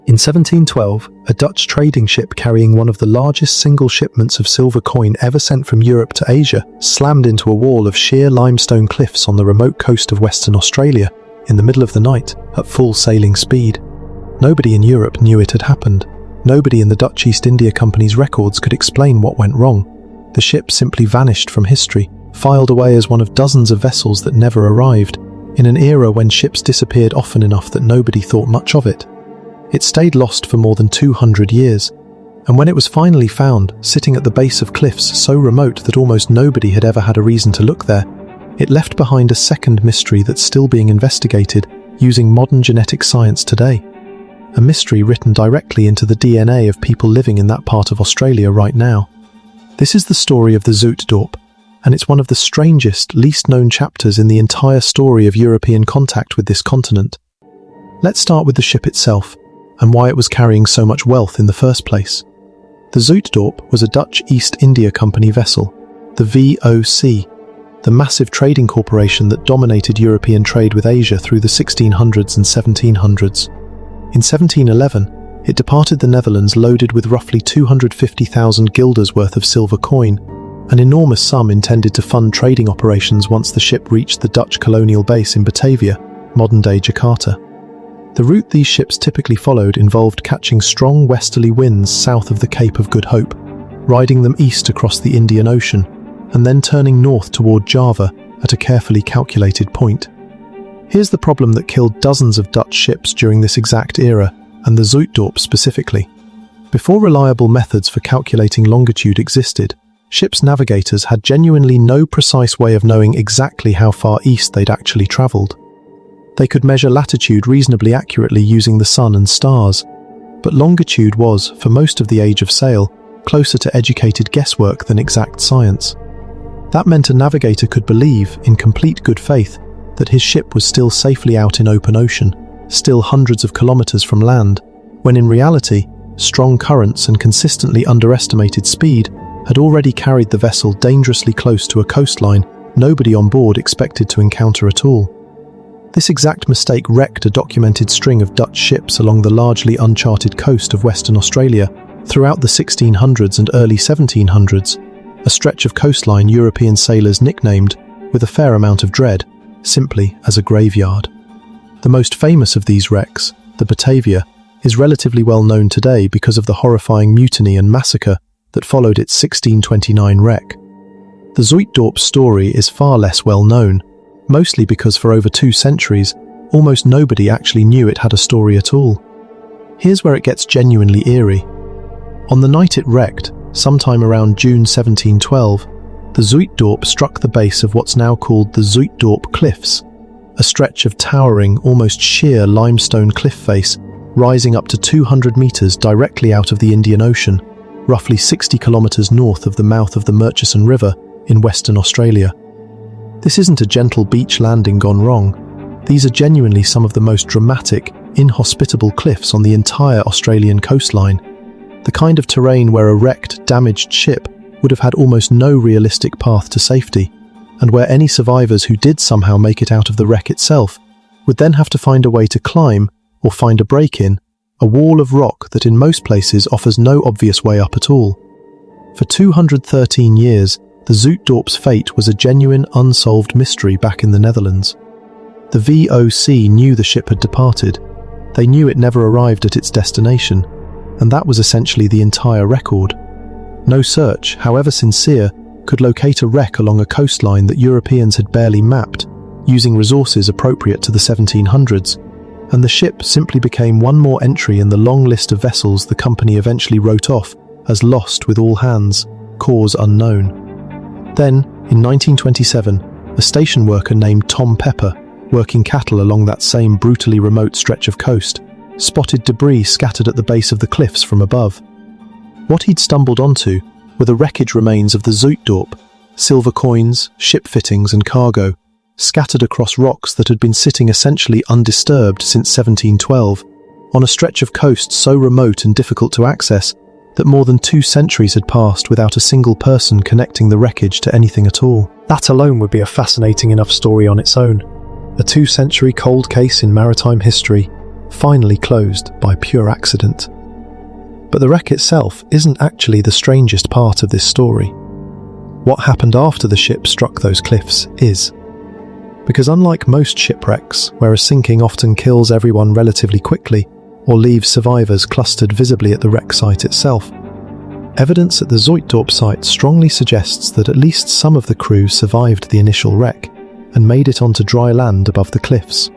In 1712, a Dutch trading ship carrying one of the largest single shipments of silver coin ever sent from Europe to Asia slammed into a wall of sheer limestone cliffs on the remote coast of Western Australia in the middle of the night at full sailing speed. Nobody in Europe knew it had happened. Nobody in the Dutch East India Company's records could explain what went wrong. The ship simply vanished from history, filed away as one of dozens of vessels that never arrived, in an era when ships disappeared often enough that nobody thought much of it. It stayed lost for more than 200 years, and when it was finally found, sitting at the base of cliffs so remote that almost nobody had ever had a reason to look there, it left behind a second mystery that's still being investigated using modern genetic science today. A mystery written directly into the DNA of people living in that part of Australia right now. This is the story of the Zuytdorp, and it's one of the strangest, least known chapters in the entire story of European contact with this continent. Let's start with the ship itself, and why it was carrying so much wealth in the first place. The Zuytdorp was a Dutch East India Company vessel, the VOC, the massive trading corporation that dominated European trade with Asia through the 1600s and 1700s. In 1711, it departed the Netherlands loaded with roughly 250,000 guilders worth of silver coin, an enormous sum intended to fund trading operations once the ship reached the Dutch colonial base in Batavia, modern-day Jakarta. The route these ships typically followed involved catching strong westerly winds south of the Cape of Good Hope, riding them east across the Indian Ocean, and then turning north toward Java at a carefully calculated point. Here's the problem that killed dozens of Dutch ships during this exact era, and the Zuytdorp specifically. Before reliable methods for calculating longitude existed, ships' navigators had genuinely no precise way of knowing exactly how far east they'd actually travelled. They could measure latitude reasonably accurately using the sun and stars, but longitude was, for most of the age of sail, closer to educated guesswork than exact science. That meant a navigator could believe, in complete good faith, that his ship was still safely out in open ocean, still hundreds of kilometers from land, when in reality, strong currents and consistently underestimated speed had already carried the vessel dangerously close to a coastline nobody on board expected to encounter at all. This exact mistake wrecked a documented string of Dutch ships along the largely uncharted coast of Western Australia throughout the 1600s and early 1700s, a stretch of coastline European sailors nicknamed, with a fair amount of dread, simply as a graveyard. The most famous of these wrecks, the Batavia, is relatively well known today because of the horrifying mutiny and massacre that followed its 1629 wreck. The Zuytdorp's story is far less well known, mostly because for over 2 centuries, almost nobody actually knew it had a story at all. Here's where it gets genuinely eerie. On the night it wrecked, sometime around June 1712, the Zuytdorp struck the base of what's now called the Zuytdorp Cliffs, a stretch of towering, almost sheer limestone cliff face, rising up to 200 meters directly out of the Indian Ocean, roughly 60 kilometers north of the mouth of the Murchison River in Western Australia. This isn't a gentle beach landing gone wrong. These are genuinely some of the most dramatic, inhospitable cliffs on the entire Australian coastline. The kind of terrain where a wrecked, damaged ship would have had almost no realistic path to safety, and where any survivors who did somehow make it out of the wreck itself would then have to find a way to climb, or find a break in, a wall of rock that in most places offers no obvious way up at all. For 213 years, the Zuytdorp's fate was a genuine, unsolved mystery back in the Netherlands. The VOC knew the ship had departed. They knew it never arrived at its destination, and that was essentially the entire record. No search, however sincere, could locate a wreck along a coastline that Europeans had barely mapped, using resources appropriate to the 1700s, and the ship simply became one more entry in the long list of vessels the company eventually wrote off as lost with all hands, cause unknown. Then, in 1927, a station worker named Tom Pepper, working cattle along that same brutally remote stretch of coast, spotted debris scattered at the base of the cliffs from above. What he'd stumbled onto were the wreckage remains of the Zuytdorp, silver coins, ship fittings and cargo, scattered across rocks that had been sitting essentially undisturbed since 1712, on a stretch of coast so remote and difficult to access that more than 2 centuries had passed without a single person connecting the wreckage to anything at all. That alone would be a fascinating enough story on its own. A 2-century cold case in maritime history, finally closed by pure accident. But the wreck itself isn't actually the strangest part of this story. What happened after the ship struck those cliffs is. Because unlike most shipwrecks, where a sinking often kills everyone relatively quickly or leaves survivors clustered visibly at the wreck site itself, evidence at the Zuytdorp site strongly suggests that at least some of the crew survived the initial wreck and made it onto dry land above the cliffs.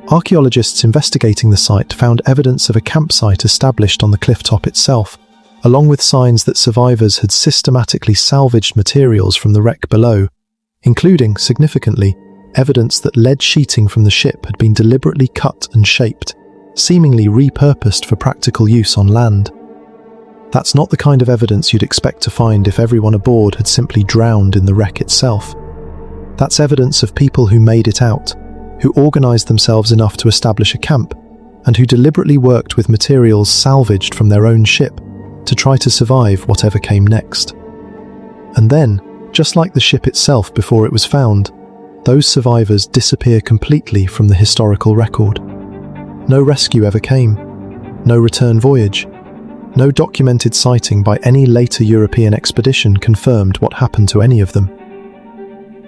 Archaeologists investigating the site found evidence of a campsite established on the cliff top itself, along with signs that survivors had systematically salvaged materials from the wreck below, including, significantly, evidence that lead sheeting from the ship had been deliberately cut and shaped, seemingly repurposed for practical use on land. That's not the kind of evidence you'd expect to find if everyone aboard had simply drowned in the wreck itself. That's evidence of people who made it out, who organised themselves enough to establish a camp, and who deliberately worked with materials salvaged from their own ship to try to survive whatever came next. And then, just like the ship itself before it was found, those survivors disappear completely from the historical record. No rescue ever came, no return voyage, no documented sighting by any later European expedition confirmed what happened to any of them.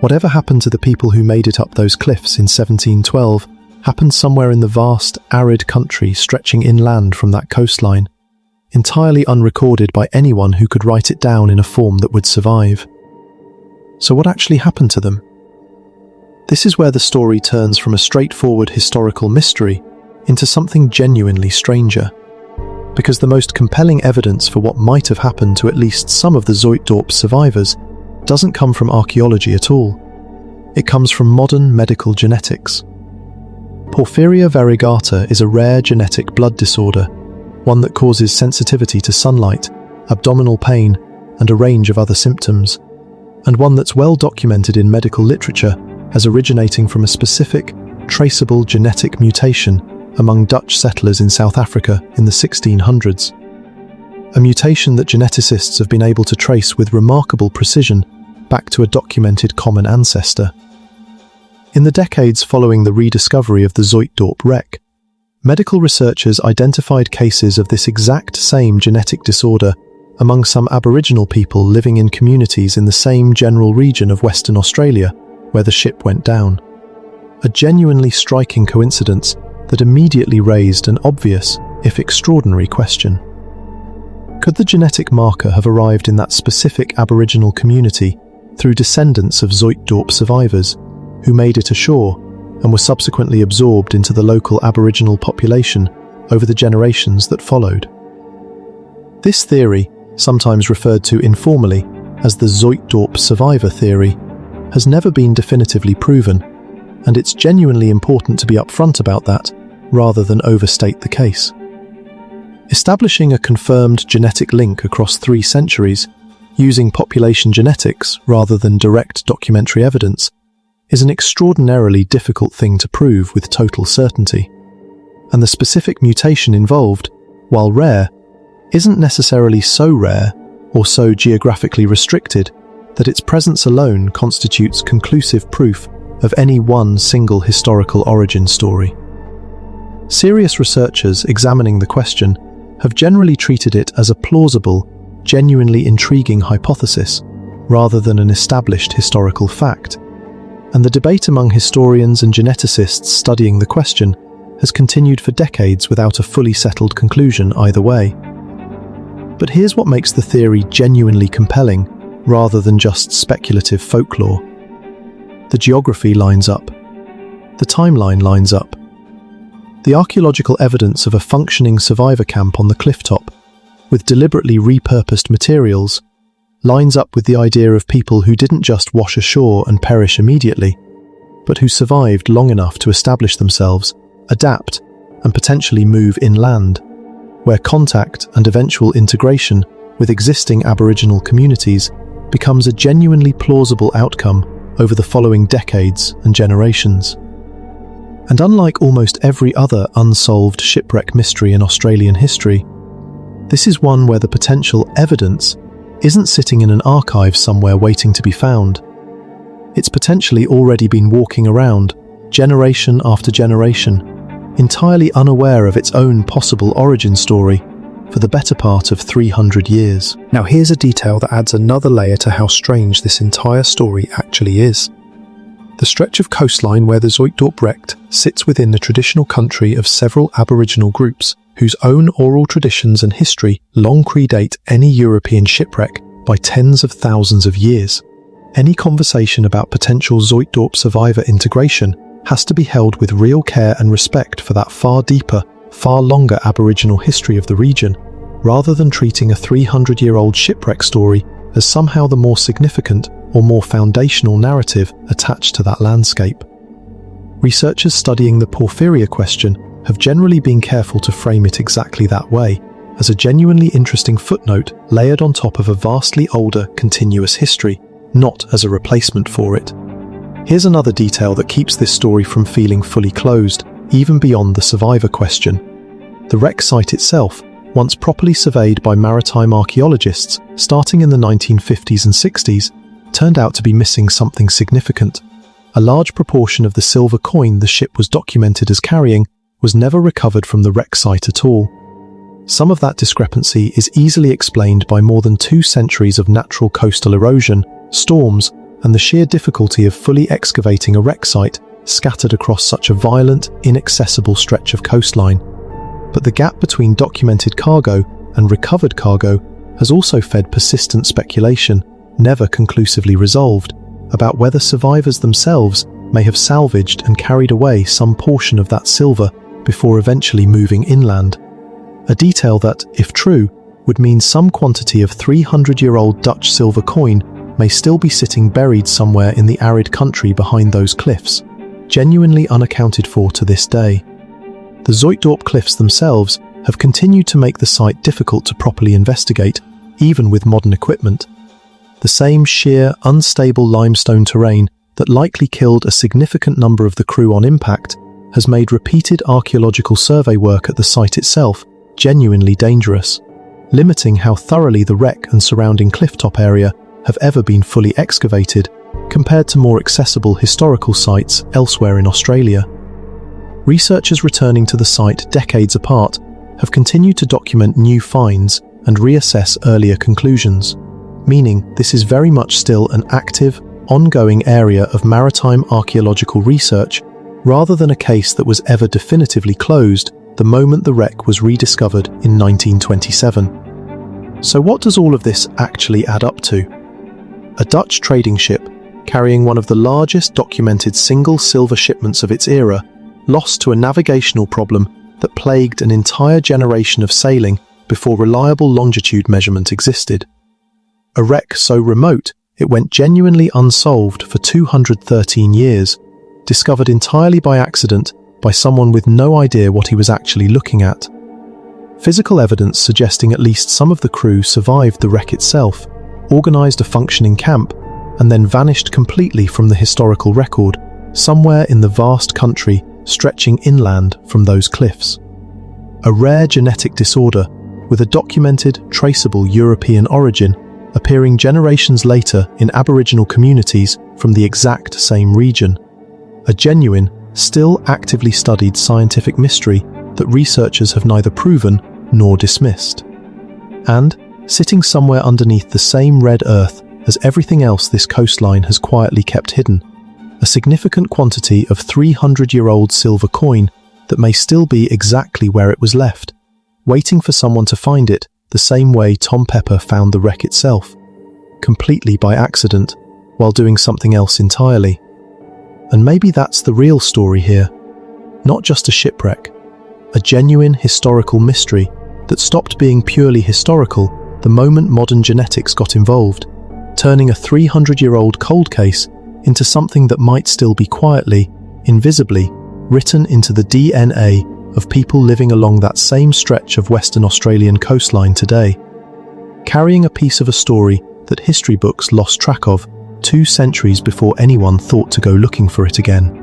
Whatever happened to the people who made it up those cliffs in 1712 happened somewhere in the vast, arid country stretching inland from that coastline, entirely unrecorded by anyone who could write it down in a form that would survive. So what actually happened to them? This is where the story turns from a straightforward historical mystery into something genuinely stranger. Because the most compelling evidence for what might have happened to at least some of the Zuytdorp survivors doesn't come from archaeology at all. It comes from modern medical genetics. Porphyria variegata is a rare genetic blood disorder, one that causes sensitivity to sunlight, abdominal pain, and a range of other symptoms, and one that's well documented in medical literature as originating from a specific, traceable genetic mutation among Dutch settlers in South Africa in the 1600s. A mutation that geneticists have been able to trace with remarkable precision back to a documented common ancestor. In the decades following the rediscovery of the Zuytdorp wreck, medical researchers identified cases of this exact same genetic disorder among some Aboriginal people living in communities in the same general region of Western Australia where the ship went down. A genuinely striking coincidence that immediately raised an obvious, if extraordinary, question. Could the genetic marker have arrived in that specific Aboriginal community through descendants of Zuytdorp survivors who made it ashore and were subsequently absorbed into the local Aboriginal population over the generations that followed? This theory, sometimes referred to informally as the Zuytdorp survivor theory, has never been definitively proven, and it's genuinely important to be upfront about that rather than overstate the case. Establishing a confirmed genetic link across 3 centuries, using population genetics rather than direct documentary evidence, is an extraordinarily difficult thing to prove with total certainty. And the specific mutation involved, while rare, isn't necessarily so rare or so geographically restricted that its presence alone constitutes conclusive proof of any one single historical origin story. Serious researchers examining the question have generally treated it as a plausible, genuinely intriguing hypothesis, rather than an established historical fact. And the debate among historians and geneticists studying the question has continued for decades without a fully settled conclusion either way. But here's what makes the theory genuinely compelling, rather than just speculative folklore. The geography lines up. The timeline lines up. The archaeological evidence of a functioning survivor camp on the cliff top, with deliberately repurposed materials, lines up with the idea of people who didn't just wash ashore and perish immediately, but who survived long enough to establish themselves, adapt, and potentially move inland, where contact and eventual integration with existing Aboriginal communities becomes a genuinely plausible outcome over the following decades and generations. And unlike almost every other unsolved shipwreck mystery in Australian history, this is one where the potential evidence isn't sitting in an archive somewhere waiting to be found. It's potentially already been walking around, generation after generation, entirely unaware of its own possible origin story for the better part of 300 years. Now here's a detail that adds another layer to how strange this entire story actually is. The stretch of coastline where the Zuytdorp wrecked sits within the traditional country of several Aboriginal groups whose own oral traditions and history long predate any European shipwreck by tens of thousands of years. Any conversation about potential Zuytdorp survivor integration has to be held with real care and respect for that far deeper, far longer Aboriginal history of the region, rather than treating a 300-year-old shipwreck story as somehow the more significant or more foundational narrative attached to that landscape. Researchers studying the Porphyria question have generally been careful to frame it exactly that way, as a genuinely interesting footnote layered on top of a vastly older, continuous history, not as a replacement for it. Here's another detail that keeps this story from feeling fully closed, even beyond the survivor question. The wreck site itself, once properly surveyed by maritime archaeologists starting in the 1950s and 60s, turned out to be missing something significant. A large proportion of the silver coin the ship was documented as carrying was never recovered from the wreck site at all. Some of that discrepancy is easily explained by more than 2 centuries of natural coastal erosion, storms, and the sheer difficulty of fully excavating a wreck site scattered across such a violent, inaccessible stretch of coastline. But the gap between documented cargo and recovered cargo has also fed persistent speculation, never conclusively resolved, about whether survivors themselves may have salvaged and carried away some portion of that silver before eventually moving inland. A detail that, if true, would mean some quantity of 300-year-old Dutch silver coin may still be sitting buried somewhere in the arid country behind those cliffs, genuinely unaccounted for to this day. The Zuytdorp Cliffs themselves have continued to make the site difficult to properly investigate, even with modern equipment. The same sheer, unstable limestone terrain that likely killed a significant number of the crew on impact has made repeated archaeological survey work at the site itself genuinely dangerous, limiting how thoroughly the wreck and surrounding clifftop area have ever been fully excavated compared to more accessible historical sites elsewhere in Australia. Researchers returning to the site decades apart have continued to document new finds and reassess earlier conclusions, meaning this is very much still an active, ongoing area of maritime archaeological research rather than a case that was ever definitively closed the moment the wreck was rediscovered in 1927. So what does all of this actually add up to? A Dutch trading ship, carrying one of the largest documented single silver shipments of its era, lost to a navigational problem that plagued an entire generation of sailing before reliable longitude measurement existed. A wreck so remote it went genuinely unsolved for 213 years, discovered entirely by accident by someone with no idea what he was actually looking at. Physical evidence suggesting at least some of the crew survived the wreck itself, organized a functioning camp, and then vanished completely from the historical record, somewhere in the vast country stretching inland from those cliffs. A rare genetic disorder with a documented, traceable European origin appearing generations later in Aboriginal communities from the exact same region. A genuine, still actively studied scientific mystery that researchers have neither proven nor dismissed. And, sitting somewhere underneath the same red earth as everything else this coastline has quietly kept hidden, a significant quantity of 300-year-old silver coin that may still be exactly where it was left, waiting for someone to find it the same way Tom Pepper found the wreck itself, completely by accident, while doing something else entirely. And maybe that's the real story here. Not just a shipwreck, a genuine historical mystery that stopped being purely historical the moment modern genetics got involved, turning a 300-year-old cold case into something that might still be quietly, invisibly, written into the DNA of people living along that same stretch of Western Australian coastline today, carrying a piece of a story that history books lost track of 2 centuries before anyone thought to go looking for it again.